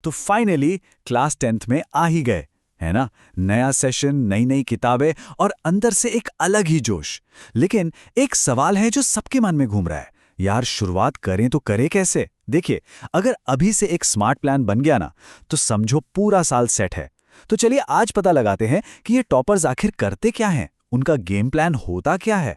तो finally class 10th में आ ही गए, है ना। नया सेशन, नई नई किताबें और अंदर से एक अलग ही जोश। लेकिन एक सवाल है जो सबके मन में घूम रहा है, यार शुरुआत करें तो करें कैसे। देखिए, अगर अभी से एक स्मार्ट प्लान बन गया ना, तो समझो पूरा साल सेट है। तो चलिए आज पता लगाते हैं कि ये टॉपर्स आखिर करते क्या हैं, उनका गेम प्लान होता क्या है।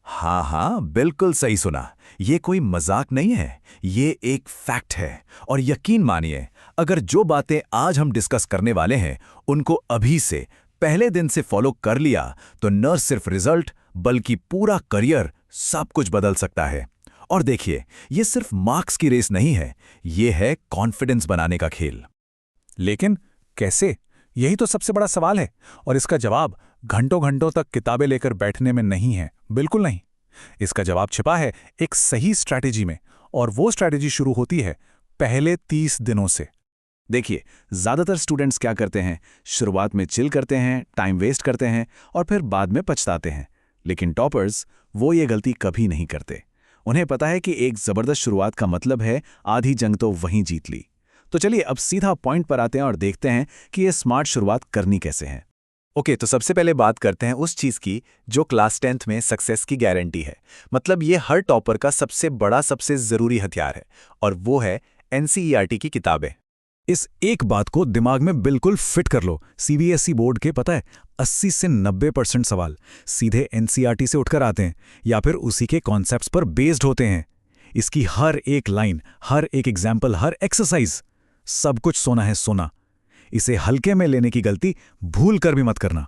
हाँ हाँ, बिल्कुल सही सुना। ये कोई मजाक नहीं है, ये एक फैक्ट है। और यकीन मानिए, अगर जो बातें आज हम डिस्कस करने वाले हैं उनको अभी से पहले दिन से फॉलो कर लिया तो न सिर्फ रिजल्ट बल्कि पूरा करियर सब कुछ बदल सकता है। और देखिए, ये सिर्फ मार्क्स की रेस नहीं है, ये है कॉन्फिडेंस बनाने का खेल। लेकिन कैसे? यही तो सबसे बड़ा सवाल है। और इसका जवाब घंटों घंटों तक किताबें लेकर बैठने में नहीं है, बिल्कुल नहीं। इसका जवाब छिपा है एक सही स्ट्रैटेजी में, और वो स्ट्रैटेजी शुरू होती है पहले 30 दिनों से। देखिए, ज़्यादातर स्टूडेंट्स क्या करते हैं, शुरुआत में चिल करते हैं, टाइम वेस्ट करते हैं और फिर बाद में पछताते हैं। लेकिन टॉपर्स वो ये गलती कभी नहीं करते। उन्हें पता है कि एक ज़बरदस्त शुरुआत का मतलब है आधी जंग तो वहीं जीत ली। तो चलिए अब सीधा पॉइंट पर आते हैं और देखते हैं कि ये स्मार्ट शुरुआत करनी कैसे है। ओके, तो सबसे पहले बात करते हैं उस चीज़ की जो क्लास 10th में सक्सेस की गारंटी है। मतलब ये हर टॉपर का सबसे बड़ा, सबसे ज़रूरी हथियार है, और वो है एनसीईआरटी की किताबें। इस एक बात को दिमाग में बिल्कुल फिट कर लो। सीबीएसई बोर्ड के पता है 80 से 90% सवाल सीधे एनसीईआरटी से उठकर आते हैं या फिर उसी के कॉन्सेप्ट्स पर बेस्ड होते हैं। इसकी हर एक लाइन, हर एक एग्जाम्पल, हर एक्सरसाइज, सब कुछ सोना है सोना। इसे हल्के में लेने की गलती भूल कर भी मत करना।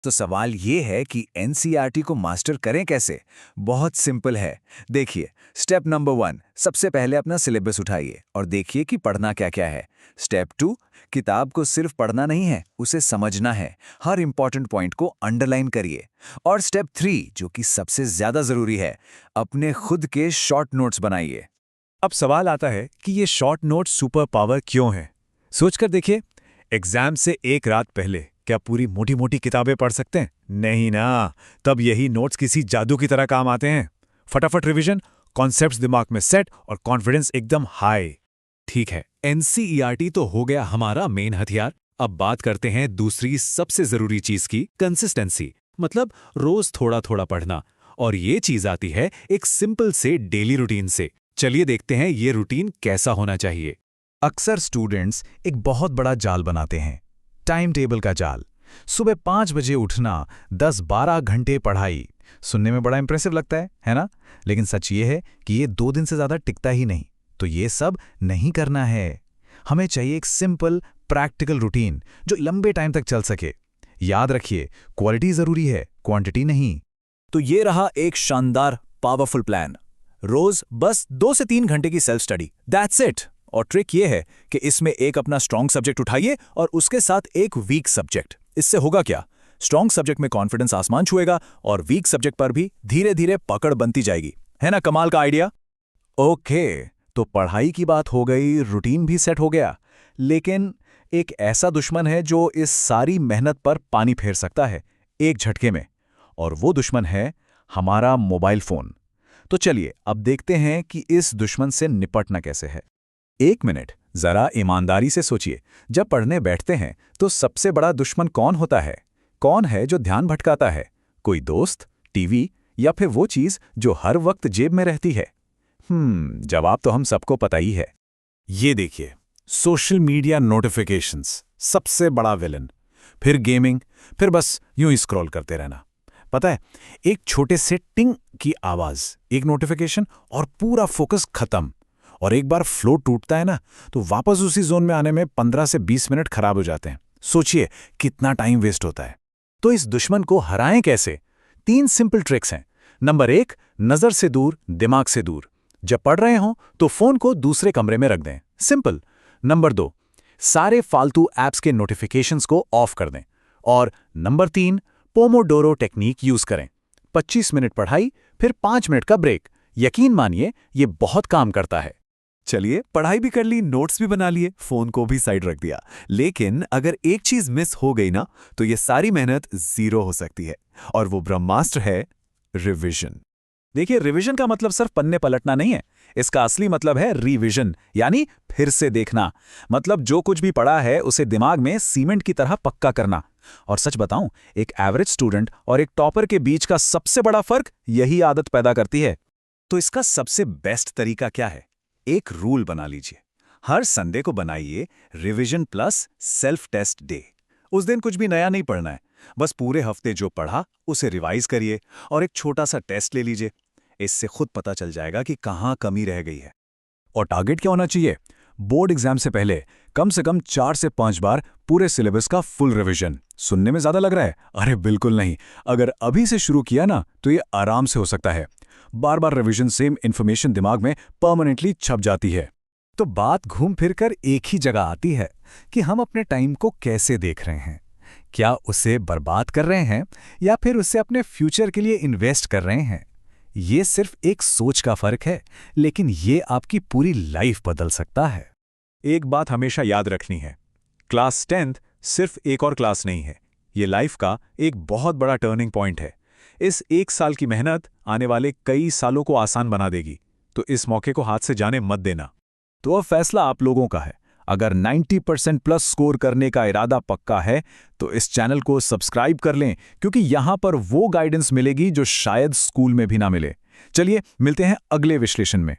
तो सवाल ये है कि एनसीईआरटी को मास्टर करें कैसे। बहुत सिंपल है। देखिए, स्टेप नंबर 1, सबसे पहले अपना सिलेबस उठाइए और देखिए कि पढ़ना क्या क्या है। स्टेप 2, किताब को सिर्फ पढ़ना नहीं है, उसे समझना है। हर इंपॉर्टेंट पॉइंट को अंडरलाइन करिए। और स्टेप 3, जो कि सबसे ज्यादा जरूरी है, अपने खुद के शॉर्ट नोट्स बनाइए। अब सवाल आता है कि ये शॉर्ट नोट सुपर पावर क्यों है। सोचकर देखिए, एग्जाम से एक रात पहले क्या पूरी मोटी मोटी किताबें पढ़ सकते हैं? नहीं ना। तब यही नोट्स किसी जादू की तरह काम आते हैं। फटाफट रिवीजन, कॉन्सेप्ट्स दिमाग में सेट और कॉन्फिडेंस एकदम हाई। ठीक है, एनसीईआरटी तो हो गया हमारा मेन हथियार। अब बात करते हैं दूसरी सबसे जरूरी चीज की, कंसिस्टेंसी। मतलब रोज थोड़ा थोड़ा पढ़ना। और ये चीज आती है एक सिंपल से डेली रूटीन से। चलिए देखते हैं ये रूटीन कैसा होना चाहिए। अक्सर स्टूडेंट्स एक बहुत बड़ा जाल बनाते हैं, टाइम टेबल का जाल। सुबह 5 बजे उठना, 10-12 घंटे पढ़ाई। सुनने में बड़ा इंप्रेसिव लगता है ना? लेकिन सच ये है कि ये 2 दिन से ज्यादा टिकता ही नहीं। तो ये सब नहीं करना है। हमें चाहिए एक सिंपल प्रैक्टिकल रूटीन जो लंबे टाइम तक चल सके। याद रखिए, क्वालिटी जरूरी है, क्वांटिटी नहीं। तो ये रहा एक शानदार पावरफुल प्लान। रोज बस 2 से 3 घंटे की सेल्फ स्टडी, दैट्स इट। और ट्रिक ये है कि इसमें एक अपना स्ट्रॉन्ग सब्जेक्ट उठाइए और उसके साथ एक वीक सब्जेक्ट। इससे होगा क्या, स्ट्रॉन्ग सब्जेक्ट में कॉन्फिडेंस आसमान छुएगा और वीक सब्जेक्ट पर भी धीरे धीरे पकड़ बनती जाएगी। है ना कमाल का आइडिया? ओके, तो पढ़ाई की बात हो गई, रूटीन भी सेट हो गया। लेकिन एक ऐसा दुश्मन है जो इस सारी मेहनत पर पानी फेर सकता है एक झटके में, और वो दुश्मन है हमारा मोबाइल फोन। तो चलिए अब देखते हैं कि इस दुश्मन से निपटना कैसे है। 1 मिनट जरा ईमानदारी से सोचिए, जब पढ़ने बैठते हैं तो सबसे बड़ा दुश्मन कौन होता है? कौन है जो ध्यान भटकाता है? कोई दोस्त, टीवी, या फिर वो चीज जो हर वक्त जेब में रहती है? जवाब तो हम सबको पता ही है। ये देखिए, सोशल मीडिया नोटिफिकेशंस, सबसे बड़ा विलन। फिर गेमिंग, फिर बस यूं ही स्क्रॉल करते रहना। पता है, एक छोटे से टिंग की आवाज, एक नोटिफिकेशन और पूरा फोकस खत्म। और एक बार फ्लो टूटता है ना, तो वापस उसी जोन में आने में 15 से 20 मिनट खराब हो जाते हैं। सोचिए कितना टाइम वेस्ट होता है। तो इस दुश्मन को हराएं कैसे? 3 सिंपल ट्रिक्स हैं। नंबर 1, नजर से दूर, दिमाग से दूर। जब पढ़ रहे हो तो फोन को दूसरे कमरे में रख दें, सिंपल। नंबर 2, सारे फालतू ऐप्स के नोटिफिकेशंस को ऑफ कर दें। और नंबर 3, पोमोडोरो टेक्निक यूज करें। 25 मिनट पढ़ाई, फिर 5 मिनट का ब्रेक। यकीन मानिए ये बहुत काम करता है। चलिए, पढ़ाई भी कर ली, नोट्स भी बना लिए, फोन को भी साइड रख दिया। लेकिन अगर एक चीज मिस हो गई ना, तो ये सारी मेहनत जीरो हो सकती है। और वो ब्रह्मास्त्र है रिवीजन। देखिए, रिवीजन का मतलब सिर्फ पन्ने पलटना नहीं है। इसका असली मतलब है रिविजन, यानी फिर से देखना। मतलब जो कुछ भी पढ़ा है उसे दिमाग में सीमेंट की तरह पक्का करना। और सच बताऊं, एक एवरेज स्टूडेंट और एक टॉपर के बीच का सबसे बड़ा फर्क यही आदत पैदा करती है। तो इसका सबसे बेस्ट तरीका क्या है? एक रूल बना लीजिए। हर संडे को बनाइए revision plus self test day. उस दिन कुछ भी नया नहीं पढ़ना है, बस पूरे हफ्ते जो पढ़ा उसे रिवाइज करिए और एक छोटा सा टेस्ट ले लीजिए। इससे खुद पता चल जाएगा कि कहाँ कमी रह गई है। और टारगेट क्या होना चाहिए? बोर्ड एग्जाम से पहले कम से कम 4 से 5 बार पूरे सिलेबस का फुल रिवीजन। सुनने में ज्यादा लग रहा है? अरे बिल्कुल नहीं। अगर अभी से शुरू किया ना तो ये आराम से हो सकता है। बार बार रिवीजन से इंफॉर्मेशन दिमाग में परमानेंटली छप जाती है। तो बात घूम फिर कर एक ही जगह आती है कि हम अपने टाइम को कैसे देख रहे हैं। क्या उसे बर्बाद कर रहे हैं या फिर उसे अपने फ्यूचर के लिए इन्वेस्ट कर रहे हैं? ये सिर्फ एक सोच का फर्क है, लेकिन ये आपकी पूरी लाइफ बदल सकता है। एक बात हमेशा याद रखनी है, क्लास 10th सिर्फ एक और क्लास नहीं है, ये लाइफ का एक बहुत बड़ा टर्निंग पॉइंट है। इस 1 साल की मेहनत आने वाले कई सालों को आसान बना देगी, तो इस मौके को हाथ से जाने मत देना। तो अब फैसला आप लोगों का है। अगर 90% प्लस स्कोर करने का इरादा पक्का है तो इस चैनल को सब्सक्राइब कर लें, क्योंकि यहां पर वो गाइडेंस मिलेगी जो शायद स्कूल में भी ना मिले। चलिए मिलते हैं अगले विश्लेषण में।